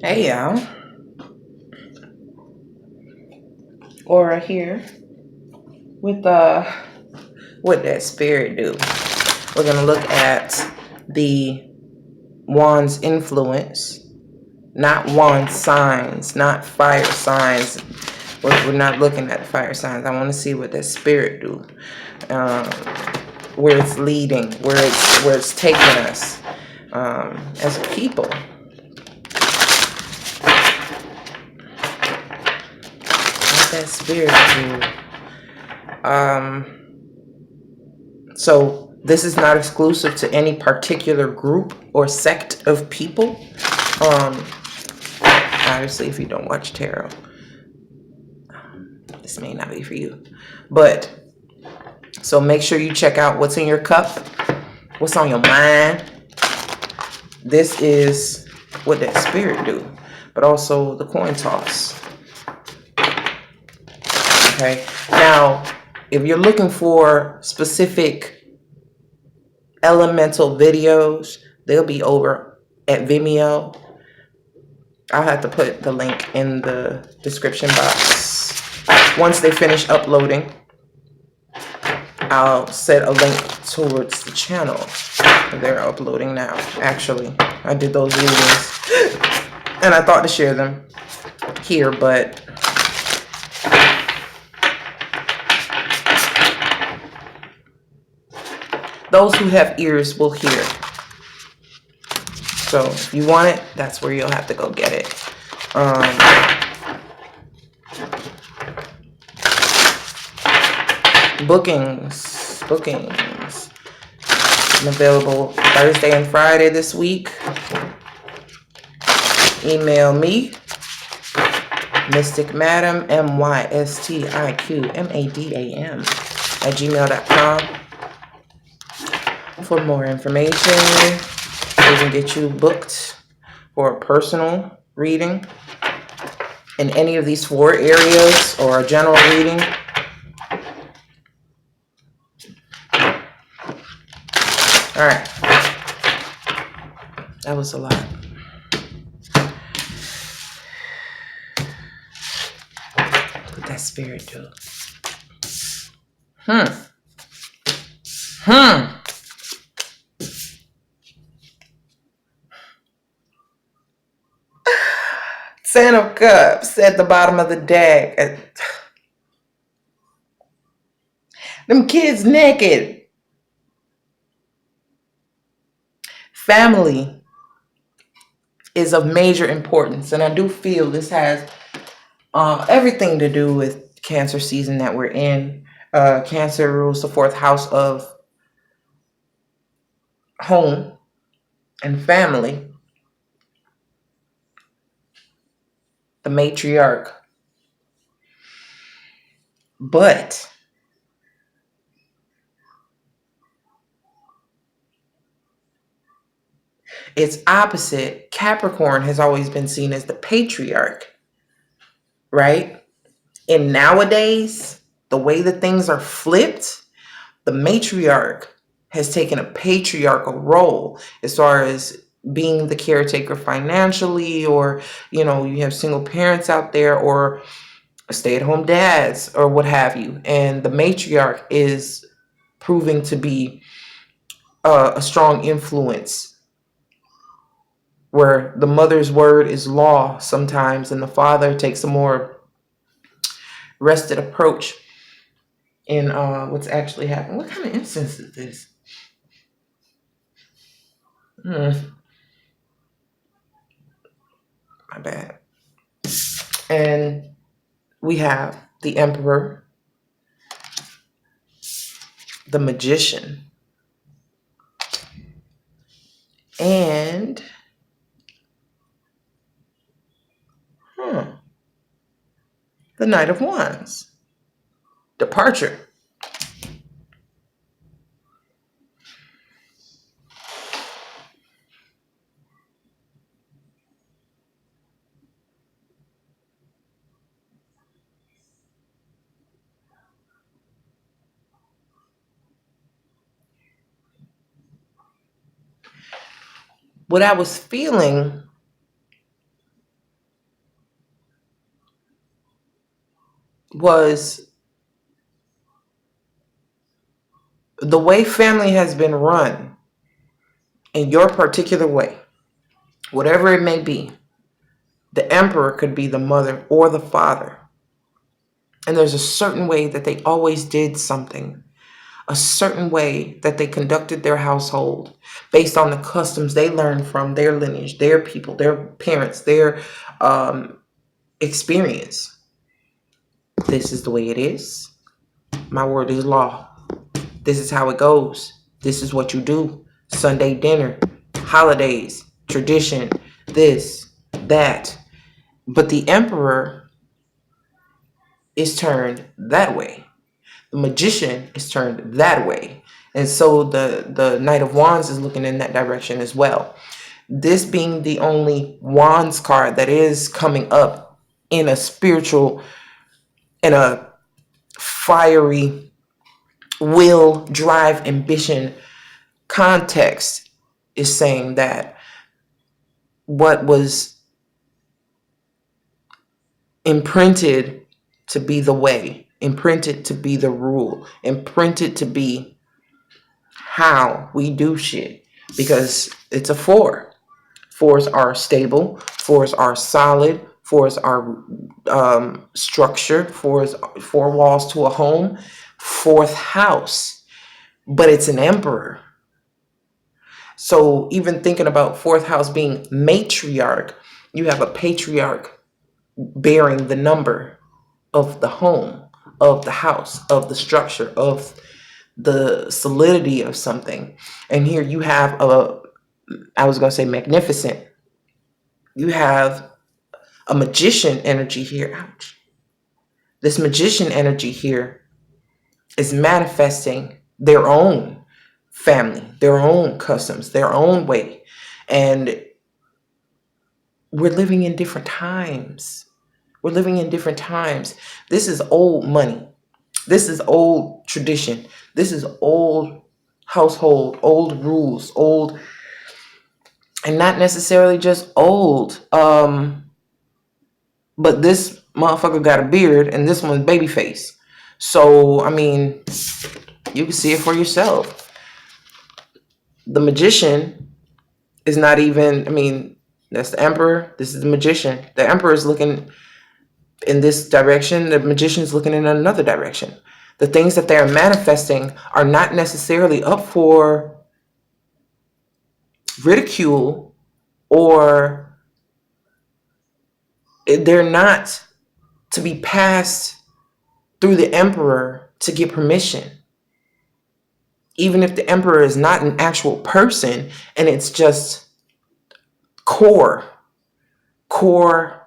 Hey y'all, Aura here with what that spirit do. We're gonna look at the wand's influence, not wand signs, not fire signs. We're not looking at fire signs. I want to see what that spirit do, um, where it's leading, where it's taking us as a people. What that spirit do? So this is not exclusive to any particular group or sect of people. Um, Obviously, if you don't watch tarot, this may not be for you. But so make sure you check out what's in your cup, what's on your mind. This is what that spirit do, but also the coin toss. Okay. Now, if you're looking for specific elemental videos, they'll be over at Vimeo. I'll have to put the link in the description box. Once they finish uploading, I'll set a link towards the channel. They're uploading now, actually. I did those readings, and I thought to share them here, but those who have ears will hear. So if you want it, that's where you'll have to go get it. Bookings. I'm available Thursday and Friday this week. Email me, Mystic Madam, MYSTIQMADAM at gmail.com for more information. We can get you booked for a personal reading in any of these 4 areas or a general reading. All right. That was a lot. What that spirit do? Ten of Cups at the bottom of the deck. Them kids naked. Family is of major importance, and I do feel this has everything to do with Cancer season that we're in. Cancer rules the 4th house of home and family. The matriarch. But its opposite, Capricorn, has always been seen as the patriarch, right? And nowadays, the way that things are flipped, the matriarch has taken a patriarchal role as far as being the caretaker financially, or, you have single parents out there, or stay-at-home dads, or what have you. And the matriarch is proving to be a strong influence, where the mother's word is law sometimes, and the father takes a more rested approach in what's actually happening. What kind of incense is this? My bad. And we have the Emperor, the Magician, and the Knight of Wands. Departure. What I was feeling was the way family has been run in your particular way, whatever it may be. The emperor could be the mother or the father. And there's a certain way that they always did something, a certain way that they conducted their household based on the customs they learned from their lineage, their people, their parents, their um, experience. This is the way it is. My word is law. This is how it goes. This is what you do. Sunday dinner, holidays, tradition, this, that. But the emperor is turned that way. The magician is turned that way. And so the Knight of Wands is looking in that direction as well. This being the only Wands card that is coming up in a spiritual, in a fiery will, drive, ambition context, is saying that what was imprinted to be the way, imprinted to be the rule, imprinted to be how we do shit, because it's a four. Fours are stable, fours are solid, fours are structure, four walls to a home, fourth house, but it's an emperor. So even thinking about fourth house being matriarch, you have a patriarch bearing the number of the home, of the house, of the structure, of the solidity of something. And here you have I was going to say magnificent. You have a magician energy here. Ouch. This magician energy here is manifesting their own family, their own customs, their own way. And we're living in different times. We're living in different times. This is old money. This is old tradition. This is old household, old rules, old, and not necessarily just old. But this motherfucker got a beard and this one's baby face. So, I mean, you can see it for yourself. The magician is not even, I mean, that's the emperor. This is the magician. The emperor is looking in this direction. The magician is looking in another direction. The things that they're manifesting are not necessarily up for ridicule, or they're not to be passed through the emperor to get permission. Even if the emperor is not an actual person and it's just core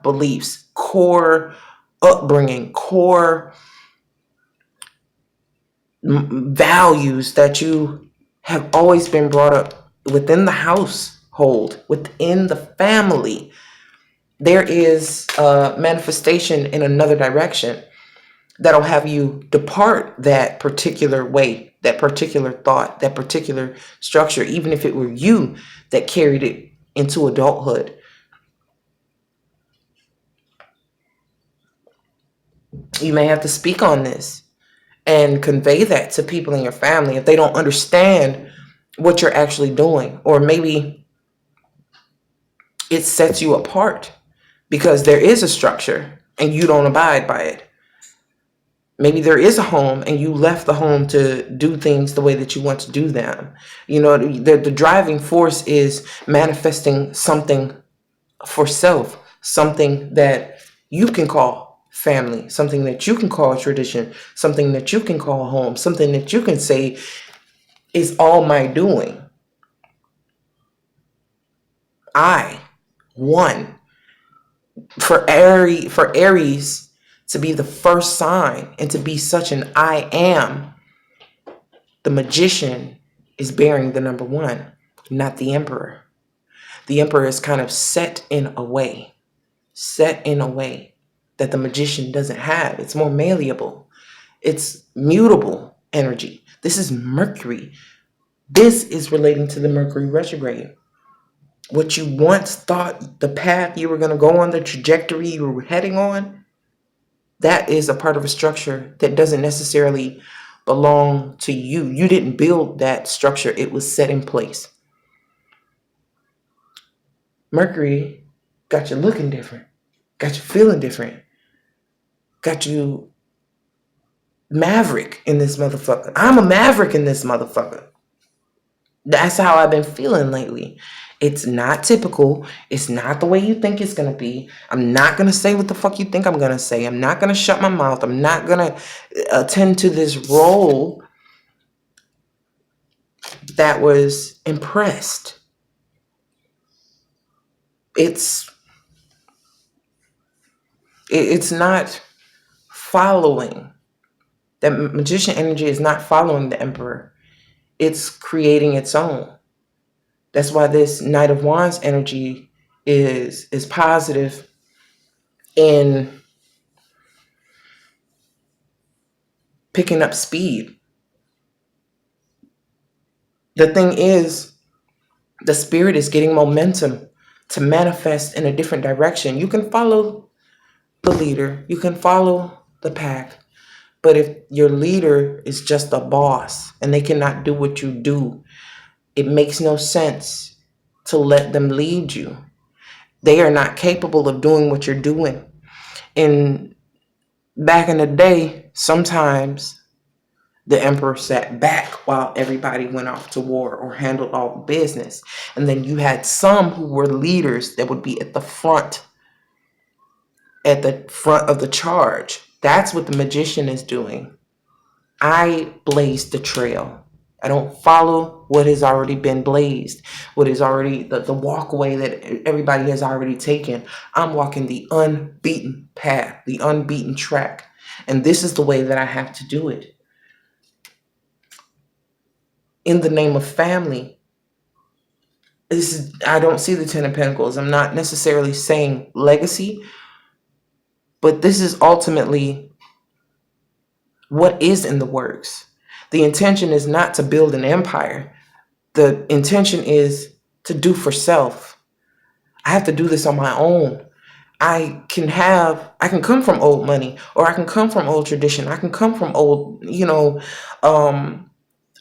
beliefs, core upbringing, core values that you have always been brought up within the household, within the family, there is a manifestation in another direction that'll have you depart that particular way, that particular thought, that particular structure, even if it were you that carried it into adulthood. You may have to speak on this and convey that to people in your family if they don't understand what you're actually doing, or maybe it sets you apart because there is a structure and you don't abide by it. Maybe there is a home and you left the home to do things the way that you want to do them. You know, the driving force is manifesting something for self, something that you can call family, something that you can call tradition, something that you can call home, something that you can say is all my doing. I won. For Aries to be the first sign and to be such an I am, the magician is bearing the number one, not the emperor. The emperor is kind of set in a way that the magician doesn't have. It's more malleable. It's mutable energy. This is Mercury. This is relating to the Mercury retrograde. What you once thought, the path you were going to go on, the trajectory you were heading on, That is a part of a structure that doesn't necessarily belong to you. You didn't build that structure, it was set in place. Mercury got you looking different, got you feeling different, got you maverick in this motherfucker. I'm a maverick in this motherfucker. That's how I've been feeling lately. It's not typical. It's not the way you think it's going to be. I'm not going to say what the fuck you think I'm going to say. I'm not going to shut my mouth. I'm not going to attend to this role that was impressed. It's it's not following. That magician energy is not following the emperor. It's creating its own. That's why this Knight of Wands energy is positive in picking up speed. The thing is, the spirit is getting momentum to manifest in a different direction. You can follow the leader, you can follow the pack, but if your leader is just a boss and they cannot do what you do, it makes no sense to let them lead you. They are not capable of doing what you're doing. And back in the day, sometimes the emperor sat back while everybody went off to war or handled all the business. And then you had some who were leaders that would be at the front of the charge. That's what the magician is doing. I blaze the trail. I don't follow what has already been blazed, what is already the walkway that everybody has already taken. I'm walking the unbeaten path, the unbeaten track. And this is the way that I have to do it. In the name of family, I don't see the Ten of Pentacles. I'm not necessarily saying legacy, but this is ultimately what is in the works. The intention is not to build an empire. The intention is to do for self. I have to do this on my own. I can come from old money, or I can come from old tradition. I can come from old,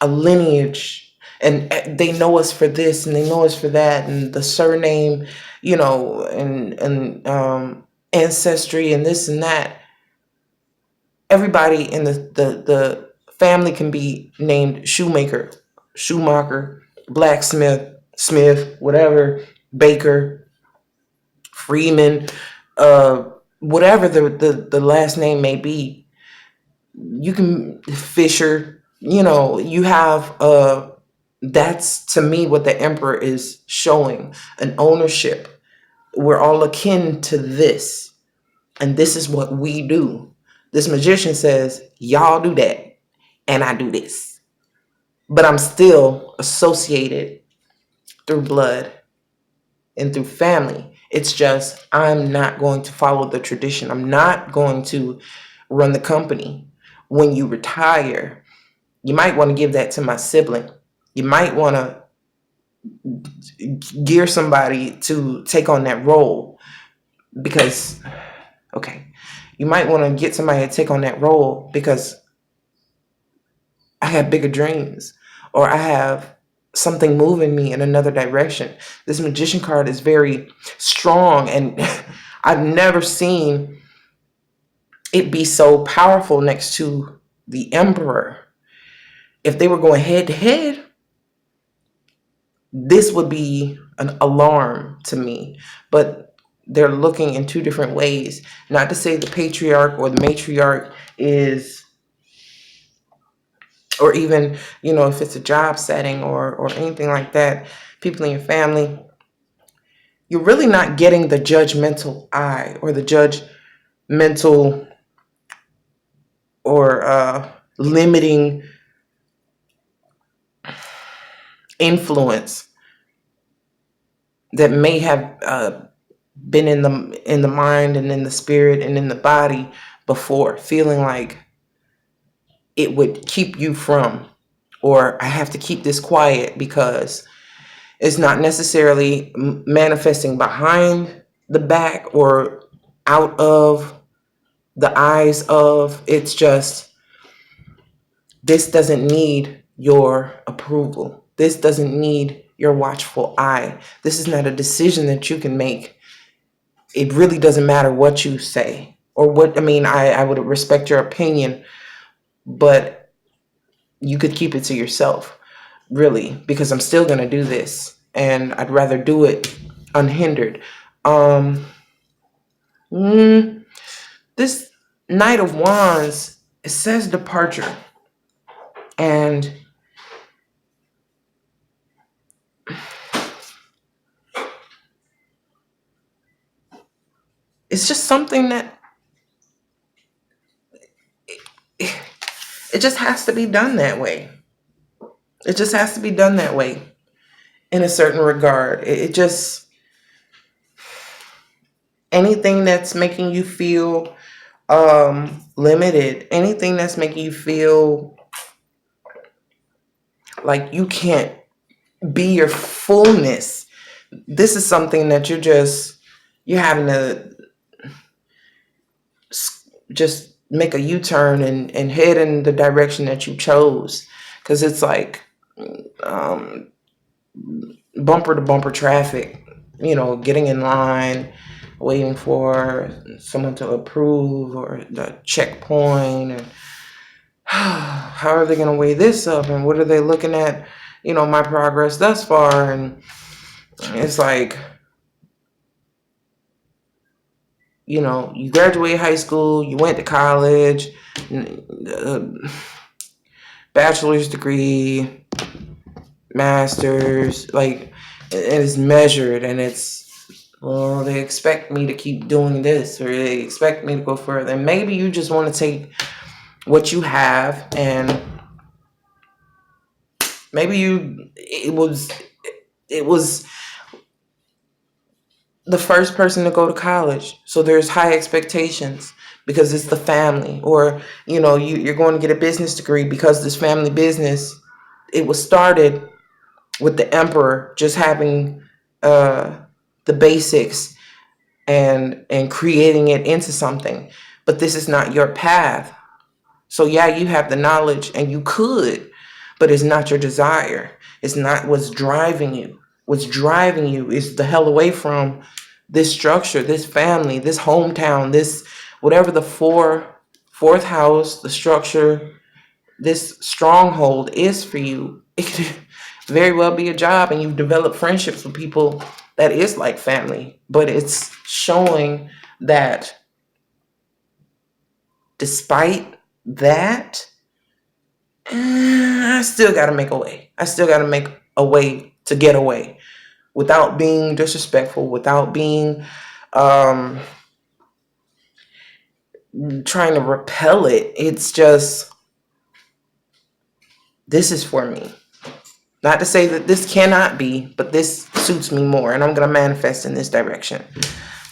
a lineage, and they know us for this and they know us for that, and the surname, and ancestry and this and that. Everybody in the family can be named shoemaker, Schumacher, blacksmith, Smith, whatever, baker, Freeman, uh, whatever the last name may be. You can Fisher, you have that's to me what the emperor is showing, an ownership. We're all akin to this, and this is what we do. This magician says, y'all do that, and I do this. But I'm still associated through blood and through family. It's just, I'm not going to follow the tradition. I'm not going to run the company. When you retire, you might want to give that to my sibling. You might want to gear somebody to take on that role because, okay, you might want to get somebody to take on that role because I have bigger dreams, or I have something moving me in another direction. This magician card is very strong, and I've never seen it be so powerful next to the emperor. If they were going head to head, this would be an alarm to me. But they're looking in two different ways. Not to say the patriarch or the matriarch is, or even, if it's a job setting or anything like that, people in your family, you're really not getting the judgmental eye or the judgmental or limiting influence that may have been in the mind and in the spirit and in the body before, feeling like it would keep you from, or I have to keep this quiet because it's not necessarily manifesting behind the back or out of the eyes of, it's just, this doesn't need your approval. This doesn't need your watchful eye. This is not a decision that you can make. It really doesn't matter what you say or what, I mean, I would respect your opinion, but you could keep it to yourself, really, because I'm still going to do this and I'd rather do it unhindered. Um, mm, this Knight of Wands, it says departure. And it's just something that it just has to be done that way. It just has to be done that way in a certain regard. It just, anything that's making you feel limited, anything that's making you feel like you can't be your fullness, this is something that you're having to just make a U-turn and head in the direction that you chose, because it's like um, bumper to bumper traffic, getting in line, waiting for someone to approve or the checkpoint, and how are they going to weigh this up, and what are they looking at, my progress thus far. And it's like, you graduate high school, you went to college, bachelor's degree, master's, like, and it's measured, and it's, well, they expect me to keep doing this, or they expect me to go further. And maybe you just want to take what you have, and maybe it was the first person to go to college, so there's high expectations because it's the family. Or you're going to get a business degree because this family business, it was started with the emperor just having uh the basics and creating it into something. But this is not your path. So yeah, you have the knowledge and you could, but it's not your desire. It's not what's driving you. What's driving you is the hell away from this structure, this family, this hometown, this whatever the fourth house, the structure, this stronghold is for you. It could very well be a job, and you've developed friendships with people that is like family. But it's showing that despite that, I still got to make a way. I still got to make a way to get away without being disrespectful, without being um, trying to repel it. It's just, this is for me. Not to say that this cannot be, but this suits me more, and I'm going to manifest in this direction.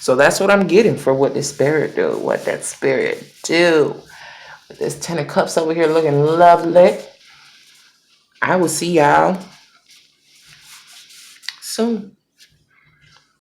So that's what I'm getting for what this spirit do, what that spirit do. With this 10 of Cups over here looking lovely. I will see y'all soon.